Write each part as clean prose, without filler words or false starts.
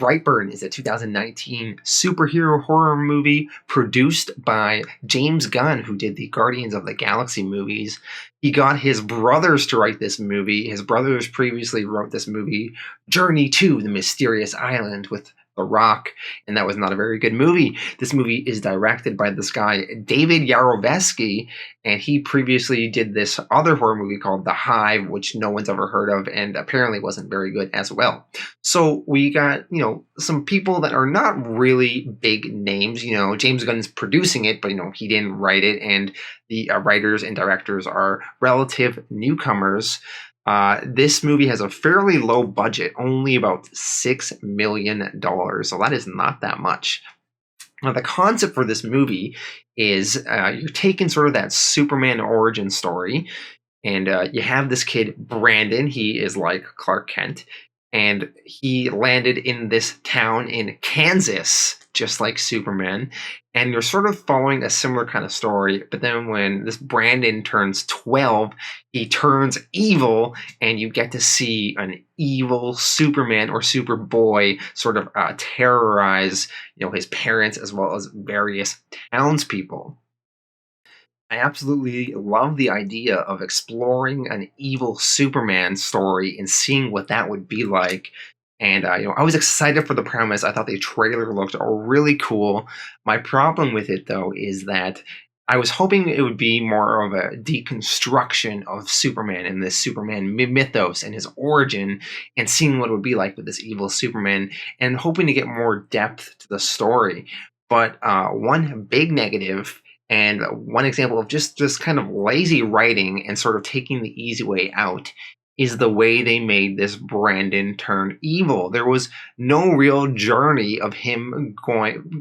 Brightburn is a 2019 superhero horror movie produced by James Gunn, who did the Guardians of the Galaxy movies. He got his brothers to write this movie. His brothers previously wrote this movie, Journey to the Mysterious Island, with The Rock, and that was not a very good movie. This movie is directed by this guy, David Yarovesky, and he previously did this other horror movie called The Hive, which no one's ever heard of, and apparently wasn't very good as well. So we got, some people that are not really big names. James Gunn's producing it, but, he didn't write it, and the writers and directors are relative newcomers. This movie has a fairly low budget, only about $6 million, so that is not that much. Now, the concept for this movie is you're taking sort of that Superman origin story, and you have this kid, Brandon. He is like Clark Kent, and he landed in this town in Kansas, just like Superman, and you're sort of following a similar kind of story, but then when this Brandon turns 12, he turns evil, and you get to see an evil Superman or Superboy sort of terrorize, his parents as well as various townspeople. I absolutely love the idea of exploring an evil Superman story and seeing what that would be like. And, I was excited for the premise. I thought the trailer looked really cool. My problem with it, though, is that I was hoping it would be more of a deconstruction of Superman and this Superman mythos and his origin, and seeing what it would be like with this evil Superman, and hoping to get more depth to the story. But one big negative, and one example of just kind of lazy writing and sort of taking the easy way out, is the way they made this Brandon turn evil. There was no real journey of him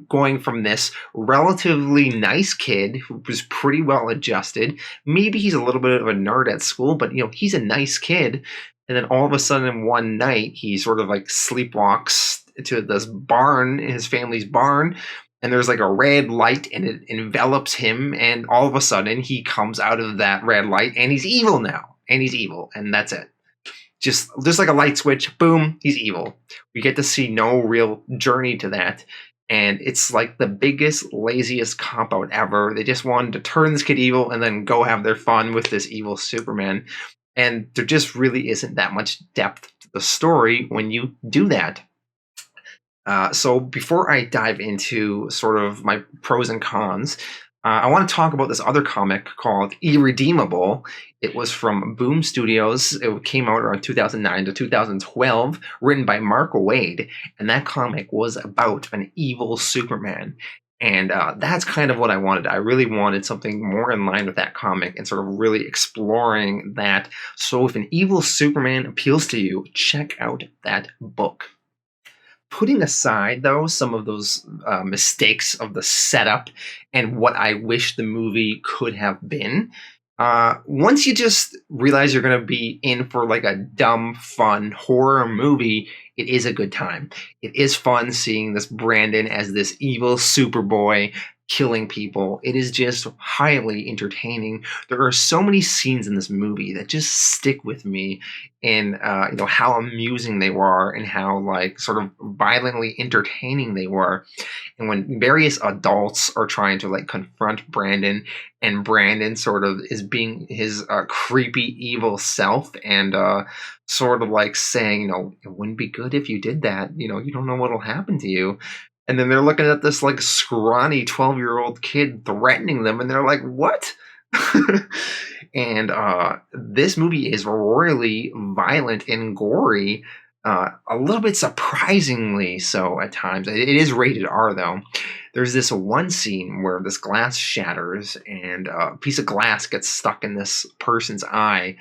going from this relatively nice kid who was pretty well adjusted. Maybe he's a little bit of a nerd at school, but he's a nice kid. And then all of a sudden one night he sort of like sleepwalks to this barn, his family's barn, and there's like a red light and it envelops him, and all of a sudden he comes out of that red light and he's evil now. And he's evil, and that's it. Just like a light switch, boom, he's evil. We get to see no real journey to that, and it's like the biggest, laziest cop-out ever. They just wanted to turn this kid evil and then go have their fun with this evil Superman, and there just really isn't that much depth to the story when you do that. So before I dive into sort of my pros and cons, I want to talk about this other comic called Irredeemable. It was from Boom Studios. It came out around 2009 to 2012, written by Mark Waid, and that comic was about an evil Superman. And that's kind of what I wanted. I really wanted something more in line with that comic and sort of really exploring that. So if an evil Superman appeals to you, check out that book. Putting aside, though, some of those mistakes of the setup and what I wish the movie could have been, once you just realize you're going to be in for like a dumb, fun horror movie, it is a good time. It is fun seeing this Brandon as this evil Superboy killing people. It is just highly entertaining. There are so many scenes in this movie that just stick with me, in how amusing they were and how like sort of violently entertaining they were. And when various adults are trying to like confront Brandon, and Brandon sort of is being his creepy evil self, and sort of like saying, it wouldn't be good if you did that. You don't know what'll happen to you. And then they're looking at this like scrawny 12-year-old kid threatening them, and they're like, what? And this movie is really violent and gory, a little bit surprisingly so at times. It is rated R, though. There's this one scene where this glass shatters, and a piece of glass gets stuck in this person's eye,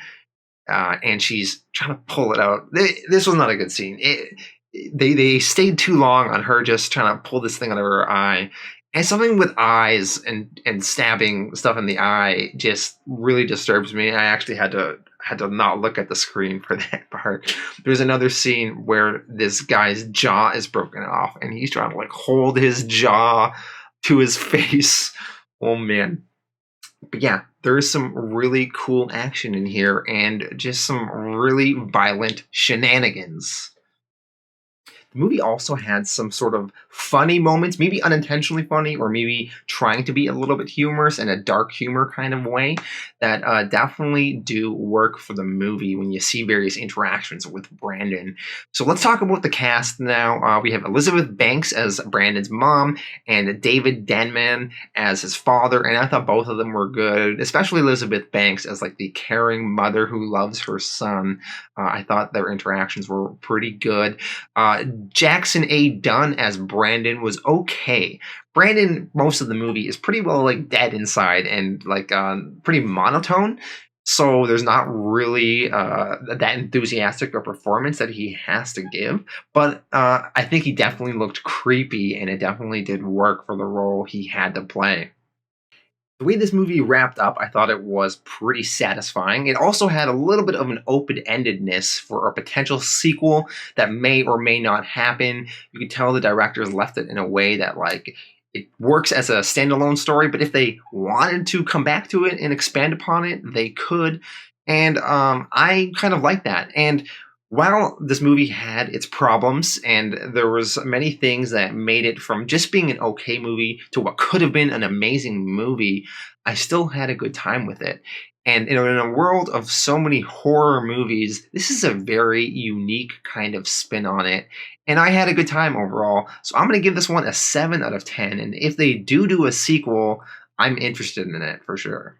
and she's trying to pull it out. This was not a good scene. They stayed too long on her just trying to pull this thing out of her eye. And something with eyes and stabbing stuff in the eye just really disturbs me. I actually had to not look at the screen for that part. There's another scene where this guy's jaw is broken off, and he's trying to like hold his jaw to his face. Oh man. But yeah, there's some really cool action in here and just some really violent shenanigans. The movie also had some sort of funny moments, maybe unintentionally funny, or maybe trying to be a little bit humorous in a dark humor kind of way that definitely do work for the movie when you see various interactions with Brandon. So let's talk about the cast now. We have Elizabeth Banks as Brandon's mom and David Denman as his father, and I thought both of them were good, especially Elizabeth Banks as like the caring mother who loves her son. I thought their interactions were pretty good. Jackson A. Dunn as Brandon was okay. Brandon, most of the movie, is pretty well like dead inside and like pretty monotone. So there's not really that enthusiastic a performance that he has to give. But I think he definitely looked creepy, and it definitely did work for the role he had to play. The way this movie wrapped up, I thought it was pretty satisfying. It also had a little bit of an open-endedness for a potential sequel that may or may not happen. You could tell the directors left it in a way that like it works as a standalone story, but if they wanted to come back to it and expand upon it, they could. And I kind of like that. And while this movie had its problems and there was many things that made it from just being an okay movie to what could have been an amazing movie, I still had a good time with it. And in a world of so many horror movies, this is a very unique kind of spin on it. And I had a good time overall. So I'm going to give this one a 7 out of 10. And if they do a sequel, I'm interested in it for sure.